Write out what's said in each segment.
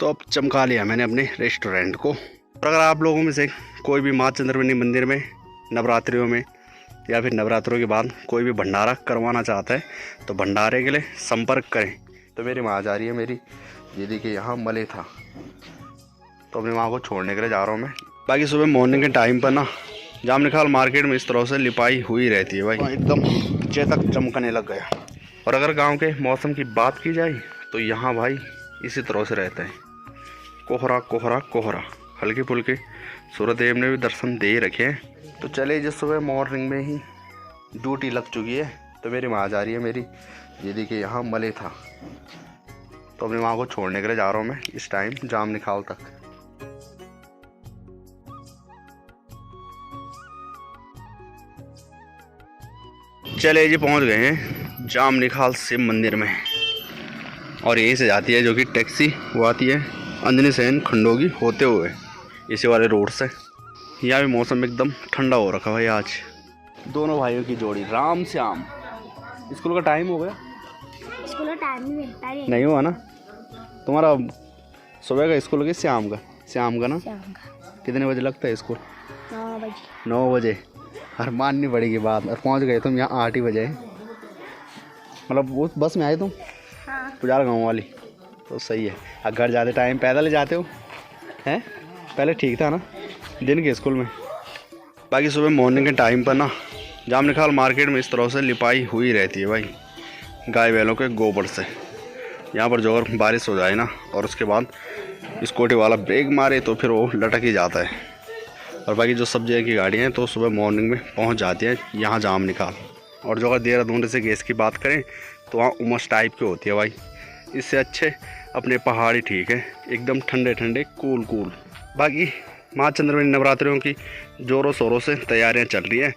तो अब चमका लिया मैंने अपने रेस्टोरेंट को। और अगर आप लोगों में से कोई भी माँ चंद्रमणि मंदिर में नवरात्रियों में या फिर नवरात्रों के बाद कोई भी भंडारा करवाना चाहता है तो भंडारे के लिए संपर्क करें। तो मेरी माँ जा रही है मेरी दीदी के यहाँ मले था, तो अपनी माँ को छोड़ने के लिए जा रहा हूँ मैं। बाकी सुबह मॉर्निंग के टाइम पर ना जाम निखाल मार्केट में इस तरह से लिपाई हुई रहती है भाई, एकदम चेतक चमकने लग गया। और अगर गांव के मौसम की बात की जाए तो यहाँ भाई इसी तरह से रहता है, कोहरा कोहरा कोहरा। हल्की फुल्की सूर्यदेव ने भी दर्शन दे ही रखे हैं। तो चले जिस सुबह मॉर्निंग में ही ड्यूटी लग चुकी है, तो मेरी माँ जा रही है मेरी दीदी के यहाँ मले था, तो अपनी माँ को छोड़ने के लिए जा रहा हूँ मैं इस टाइम जाम निखाल तक। चले जी पहुँच गए हैं जाम निखाल शिव मंदिर में, और यहीं से जाती है जो कि टैक्सी वो आती है अंजनी सेन खंडोगी होते हुए इसी वाले रोड से। यहाँ भी मौसम एकदम ठंडा हो रखा भाई आज। दोनों भाइयों की जोड़ी राम श्याम। स्कूल का टाइम हो गया? स्कूल का टाइम नहीं हुआ ना तुम्हारा? सुबह का स्कूल के शाम का? शाम का ना। कितने बजे लगता है स्कूल? 9 बजे। 9 बजे। और माननी पड़ेगी बात, और पहुँच गए तुम यहाँ 8 ही बजे। मतलब वो बस में आए तुम? हाँ। पुजार गाँव वाली, तो सही है। अब घर जाते टाइम पैदल जाते हो हैं? पहले ठीक था ना दिन के स्कूल में। बाकी सुबह मॉर्निंग के टाइम पर ना जाम निखाल मार्केट में इस तरह से लिपाई हुई रहती है भाई, गाय बैलों के गोबर से। यहाँ पर जो अगर बारिश हो जाए ना और उसके बाद स्कूटी वाला ब्रेक मारे तो फिर वो लटक ही जाता है। और बाकी जो सब जगह की गाड़ियाँ हैं तो सुबह मॉर्निंग में पहुँच जाती हैं यहाँ जाम निखाल। और जो अगर देहरादून से गैस की बात करें तो वहाँ उमस टाइप की होती है भाई, इससे अच्छे अपने पहाड़ी ठीक है, एकदम ठंडे ठंडे कूल कूल। बाकी माँ चंद्रमणि नवरात्रियों की ज़ोरों शोरों से तैयारियाँ चल रही हैं।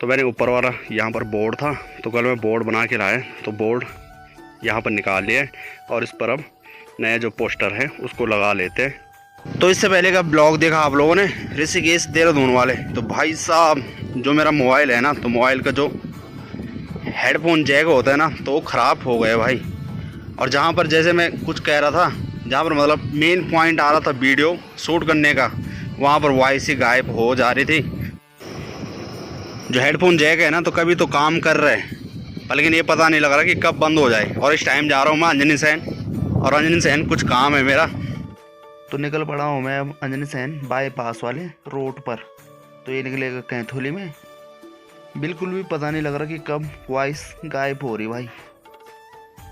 तो मैंने ऊपर वाला यहाँ पर बोर्ड था तो कल मैं बोर्ड बना के लाया, तो बोर्ड यहाँ पर निकाल लिया और इस पर अब नया जो पोस्टर है उसको लगा लेते हैं। तो इससे पहले का ब्लॉग देखा आप लोगों ने ऋषिकेश देहरादून वाले, तो भाई साहब जो मेरा मोबाइल है ना, तो मोबाइल का जो हेडफोन जैक होता है ना तो वो ख़राब हो गया भाई। और जहाँ पर जैसे मैं कुछ कह रहा था, जहाँ पर मतलब मेन पॉइंट आ रहा था वीडियो शूट करने का, वहाँ पर वॉइस ही गायब हो जा रही थी। जो हेडफोन जैक है ना तो कभी तो काम कर रहे हैं, लेकिन ये पता नहीं लग रहा कि कब बंद हो जाए। और इस टाइम जा रहा हूँ मैं अंजनी सेन, और अंजनी सेन कुछ काम है मेरा, तो निकल पड़ा हूँ मैं अब अंजनी सेन बाईपास वाले रोड पर। तो ये निकलेगा कैथोली में। बिल्कुल भी पता नहीं लग रहा कि कब वॉइस गायब हो रही भाई।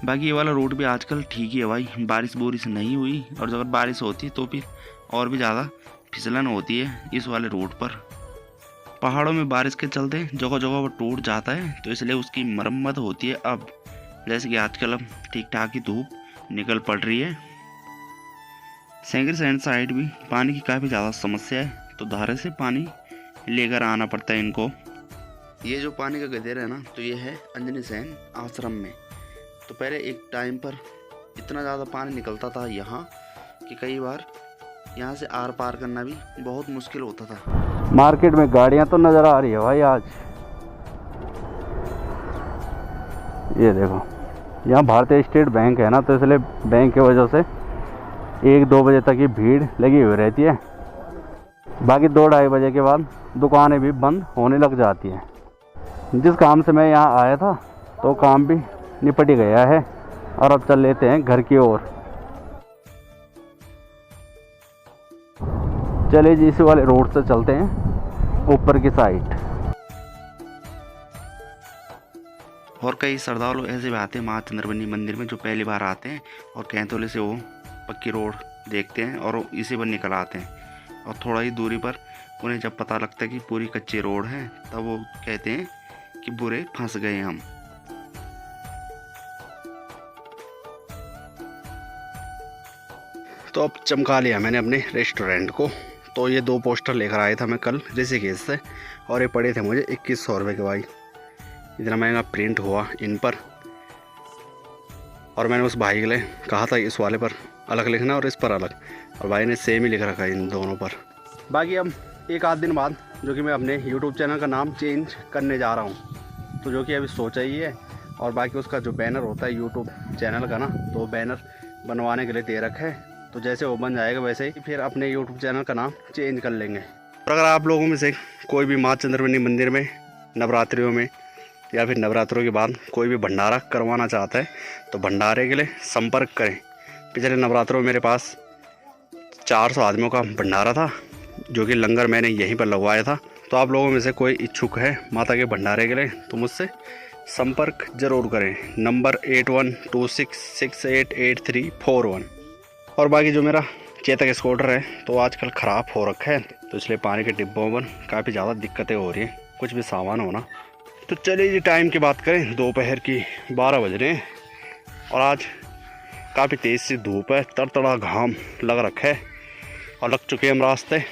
बाकी ये वाला रोड भी आजकल ठीक ही है भाई, बारिश बोरिश नहीं हुई, और अगर बारिश होती है तो फिर और भी ज़्यादा फिसलन होती है इस वाले रोड पर। पहाड़ों में बारिश के चलते जगह जगह वो टूट जाता है, तो इसलिए उसकी मरम्मत होती है अब। जैसे कि आजकल अब ठीक ठाक ही धूप निकल पड़ रही है। सेंगर सैंड साइड भी पानी की काफ़ी ज़्यादा समस्या है, तो धारे से पानी लेकर आना पड़ता है इनको। ये जो पानी का गदेर है ना, तो ये है अंजनी सेन आश्रम में। तो पहले एक टाइम पर इतना ज़्यादा पानी निकलता था यहाँ कि कई बार यहाँ से आर पार करना भी बहुत मुश्किल होता था। मार्केट में गाड़ियाँ तो नज़र आ रही है भाई आज। ये देखो यहाँ भारतीय स्टेट बैंक है ना, तो इसलिए बैंक की वजह से 1-2 बजे तक ही भीड़ लगी हुई रहती है। बाकी 2-2:30 बजे के बाद दुकानें भी बंद होने लग जाती हैं। जिस काम से मैं यहाँ आया था तो काम भी निपट गया है, और अब चल लेते हैं घर की ओर। चलिए जी इसी वाले रोड से चलते हैं ऊपर की साइड। और कई श्रद्धालु ऐसे भी आते हैं माँ चंद्रमणि मंदिर में जो पहली बार आते हैं, और कैथोली से वो पक्की रोड देखते हैं और इसी पर निकल आते हैं। और थोड़ा ही दूरी पर उन्हें जब पता लगता है कि पूरी कच्ची रोड है, तब वो कहते हैं कि बुरे फंस गए हम। तो अब चमका लिया मैंने अपने रेस्टोरेंट को। तो ये 2 पोस्टर लेकर आया था मैं कल ऋषिकेश से, और ये पड़े थे मुझे 2100 रुपये के भाई। इतना महंगा प्रिंट हुआ इन पर। और मैंने उस भाई के लिए कहा था इस वाले पर अलग लिखना और इस पर अलग, और भाई ने सेम ही लिख रखा है इन दोनों पर। बाकी अब 1 आध दिन बाद जो कि मैं अपने यूट्यूब चैनल का नाम चेंज करने जा रहा हूँ, तो जो कि अभी सोचा ही है। और बाकी उसका जो बैनर होता है यूट्यूब चैनल का ना, तो बैनर बनवाने के लिए दे रखा है। तो जैसे वो बन जाएगा वैसे ही फिर अपने यूट्यूब चैनल का नाम चेंज कर लेंगे। और अगर आप लोगों में से कोई भी माँ चंद्रमणि मंदिर में नवरात्रियों में या फिर नवरात्रों के बाद कोई भी भंडारा करवाना चाहता है तो भंडारे के लिए संपर्क करें। पिछले नवरात्रों में मेरे पास 400 आदमियों का भंडारा था, जो कि लंगर मैंने यहीं पर लगवाया था। तो आप लोगों में से कोई इच्छुक है माता के भंडारे के लिए तो मुझसे संपर्क जरूर करें। नंबर 8126688341। और बाकी जो मेरा चेतक स्कूटर है तो आजकल ख़राब हो रखा है, तो इसलिए पानी के डिब्बों पर काफ़ी ज़्यादा दिक्कतें हो रही हैं, कुछ भी सामान होना। तो चलिए जी टाइम की बात करें, दोपहर की 12 बज रहे हैं और आज काफ़ी तेज़ सी धूप है, तड़तड़ा घाम लग रखा है और लग चुके हैं हम रास्ते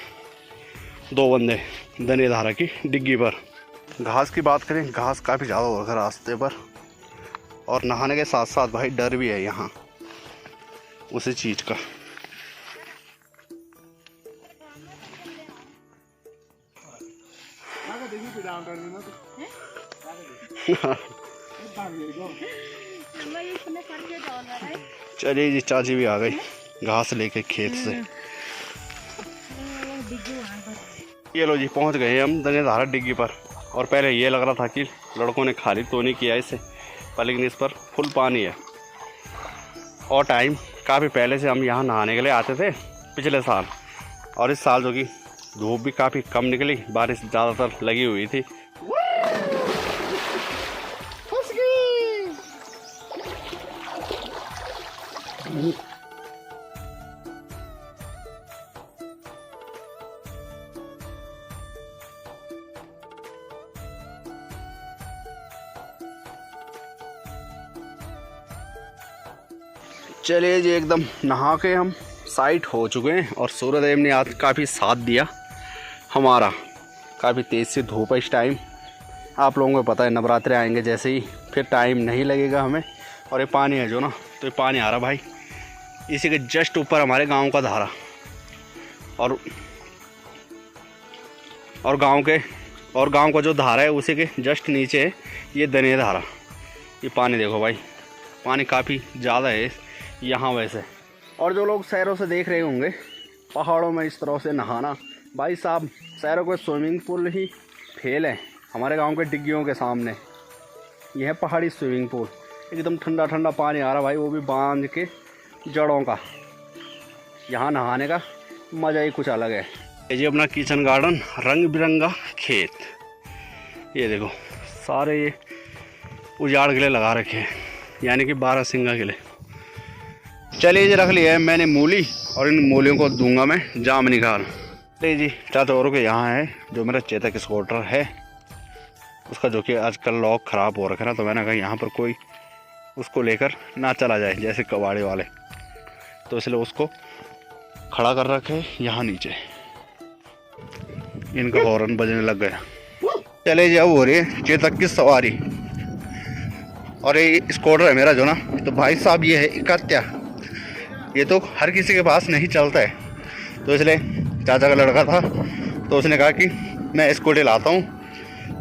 2 बंदे दनिया धारा की डिग्गी पर। घास की बात करें, घास काफ़ी ज़्यादा हो रखा है रास्ते पर और नहाने के साथ साथ भाई डर भी है यहाँ उसी चीज़ का। चलिए जी चाची भी आ गई घास लेके खेत से। ये लो जी पहुंच गए हम दनिया धारा डिग्गी पर। और पहले ये लग रहा था कि लड़कों ने खाली तो नहीं किया इसे, पर लेकिन इस पर फुल पानी है। और टाइम काफ़ी पहले से हम यहाँ नहाने के लिए आते थे पिछले साल, और इस साल जो कि धूप भी काफ़ी कम निकली, बारिश ज़्यादातर लगी हुई थी। चलिए जी एकदम नहा के हम साइट हो चुके हैं और सूर्यदेव ने आज काफ़ी साथ दिया हमारा। काफ़ी तेज़ सी धूप है इस टाइम, आप लोगों को पता है नवरात्रे आएंगे जैसे ही फिर टाइम नहीं लगेगा हमें। और ये पानी है जो ना, तो ये पानी आ रहा भाई इसी के जस्ट ऊपर हमारे गांव का धारा, और गांव का जो धारा है उसी के जस्ट नीचे है ये दनिया धारा। ये पानी देखो भाई, पानी काफ़ी ज़्यादा है यहाँ वैसे। और जो लोग शहरों से देख रहे होंगे पहाड़ों में इस तरह से नहाना, भाई साहब शहरों को स्विमिंग पूल ही फेल है। हमारे गांव के डिग्गियों के सामने यह है पहाड़ी स्विमिंग पूल, एकदम ठंडा ठंडा पानी आ रहा भाई, वो भी बांध के जड़ों का। यहाँ नहाने का मज़ा ही कुछ अलग है। ये जी अपना किचन गार्डन, रंग बिरंगा खेत, ये देखो सारे ये उजाड़ के लिए लगा रखे हैं, यानी कि 12 सिंगा के लिए। चलिए जी रख लिया है मैंने मूली, और इन मूलियों को दूंगा मैं जाम निकाल। चलिए जी चाचोरों के यहाँ है जो मेरा चेतक स्कूटर है, उसका जो कि आजकल लॉक ख़राब हो रखा है ना, तो मैंने कहा यहाँ पर कोई उसको लेकर ना चला जाए जैसे कबाड़े वाले, तो इसलिए उसको खड़ा कर रखे यहाँ नीचे। इनका हॉर्न बजने लग गया। चले जी अब हो रही है चेतक की सवारी, और ये स्कूटर है मेरा जो ना, तो भाई साहब ये है इकत्या, ये तो हर किसी के पास नहीं चलता है, तो इसलिए चाचा का लड़का था तो उसने कहा कि मैं स्कूटर लाता हूँ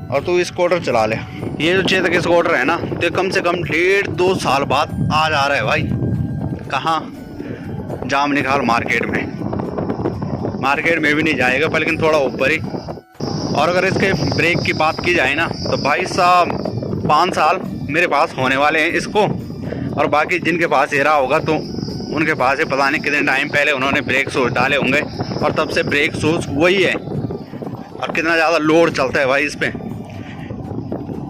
और तू स्कूटर चला ले। ये जो चेतक स्कूटर है ना, तो कम से कम 1.5-2 साल बाद आ जा रहा है भाई। कहाँ? जाम निकाल मार्केट में भी नहीं जाएगा पर लेकिन थोड़ा ऊपर ही। और अगर इसके ब्रेक की बात की जाए ना, तो भाई साहब 5 साल मेरे पास होने वाले हैं इसको, और बाकी जिनके पास ये रहा होगा तो उनके पास है पता नहीं कितने टाइम पहले उन्होंने ब्रेक शूज डाले होंगे, और तब से ब्रेक शूज वही है। और कितना ज़्यादा लोड चलता है भाई इस पर,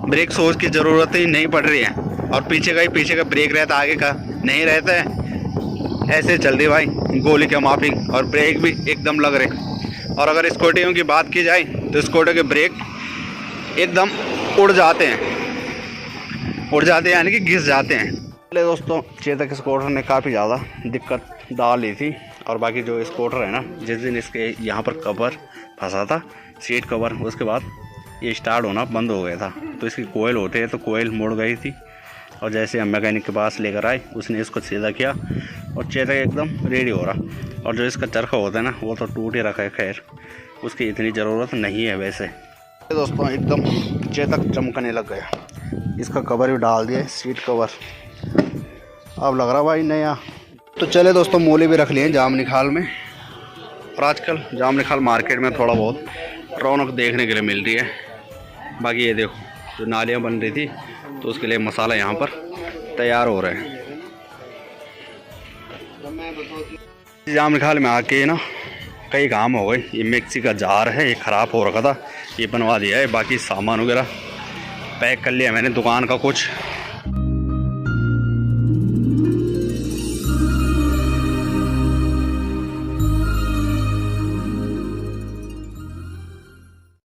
ब्रेक शूज की ज़रूरत ही नहीं पड़ रही है। और पीछे का ब्रेक रहता, आगे का नहीं रहता है, ऐसे चल रही भाई गोली के माफिक, और ब्रेक भी एकदम लग रहे। और अगर स्कूटियों की बात की जाए तो स्कूटर के ब्रेक एकदम उड़ जाते हैं यानी कि घिस जाते हैं। पहले दोस्तों चेतक स्कूटर ने काफ़ी ज़्यादा दिक्कत डाल ली थी, और बाकी जो स्कूटर है ना, जिस दिन इसके यहाँ पर कवर फंसा था, सीट कवर, उसके बाद ये स्टार्ट होना बंद हो गया था। तो इसकी कोयल होते हैं तो कोयल मुड़ गई थी, और जैसे हम मैकेनिक के पास लेकर आए उसने इसको सीधा किया और चेतक एकदम रेडी हो रहा। और जो इसका चरखा होता है ना, वो तो टूट ही रखा है, खैर उसकी इतनी ज़रूरत नहीं है वैसे। दोस्तों एकदम चेतक चमकने लग गया, इसका कवर भी डाल दिया, सीट कवर अब लग रहा भाई नया। तो चले दोस्तों, मूली भी रख लिए जाम निखाल में। और आजकल जाम निखाल मार्केट में थोड़ा बहुत रौनक देखने के लिए मिल रही है। बाकी ये देखो, जो नालियाँ बन रही थी तो उसके लिए मसाला यहाँ पर तैयार हो रहे हैं। जाम निखाल में आके ना कई काम हो गए। ये मिक्सी का जार है, ये ख़राब हो रखा था, ये बनवा दिया है। बाकी सामान वगैरह पैक कर लिया मैंने दुकान का कुछ।